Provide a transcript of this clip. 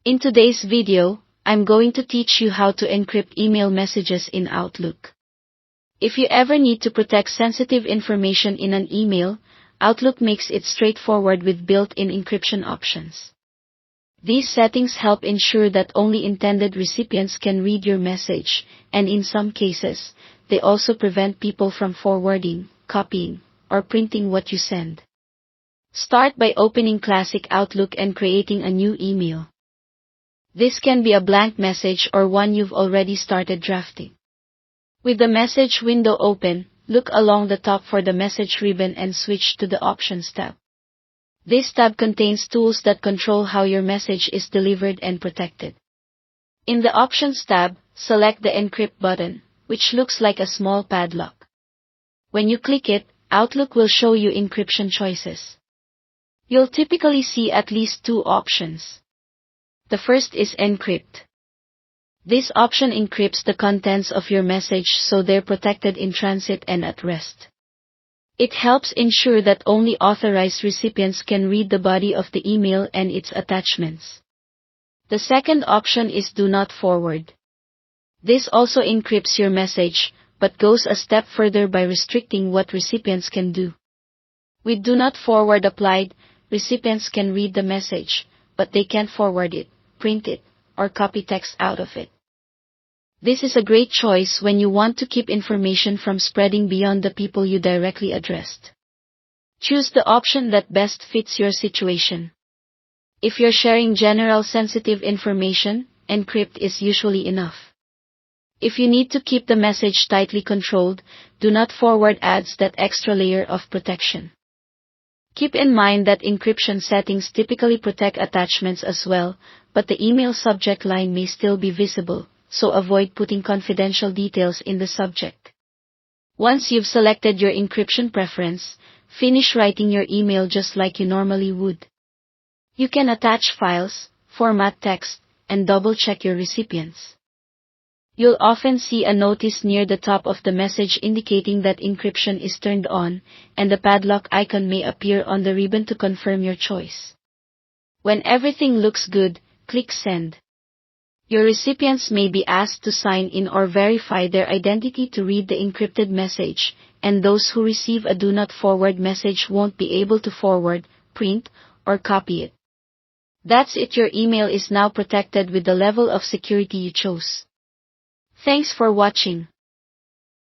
In today's video, I'm going to teach you how to encrypt email messages in Outlook. If you ever need to protect sensitive information in an email, Outlook makes it straightforward with built-in encryption options. These settings help ensure that only intended recipients can read your message, and in some cases, they also prevent people from forwarding, copying, or printing what you send. Start by opening Classic Outlook and creating a new email. This can be a blank message or one you've already started drafting. With the message window open, look along the top for the message ribbon and switch to the Options tab. This tab contains tools that control how your message is delivered and protected. In the Options tab, select the Encrypt button, which looks like a small padlock. When you click it, Outlook will show you encryption choices. You'll typically see at least two options. The first is Encrypt. This option encrypts the contents of your message so they're protected in transit and at rest. It helps ensure that only authorized recipients can read the body of the email and its attachments. The second option is Do Not Forward. This also encrypts your message, but goes a step further by restricting what recipients can do. With Do Not Forward applied, recipients can read the message, but they can't forward it, print it, or copy text out of it. This is a great choice when you want to keep information from spreading beyond the people you directly addressed. Choose the option that best fits your situation. If you're sharing general sensitive information, Encrypt is usually enough. If you need to keep the message tightly controlled, Do Not Forward adds that extra layer of protection. Keep in mind that encryption settings typically protect attachments as well, but the email subject line may still be visible, so avoid putting confidential details in the subject. Once you've selected your encryption preference, finish writing your email just like you normally would. You can attach files, format text, and double-check your recipients. You'll often see a notice near the top of the message indicating that encryption is turned on, and the padlock icon may appear on the ribbon to confirm your choice. When everything looks good, click Send. Your recipients may be asked to sign in or verify their identity to read the encrypted message, and those who receive a Do Not Forward message won't be able to forward, print, or copy it. That's it. Your email is now protected with the level of security you chose. Thanks for watching.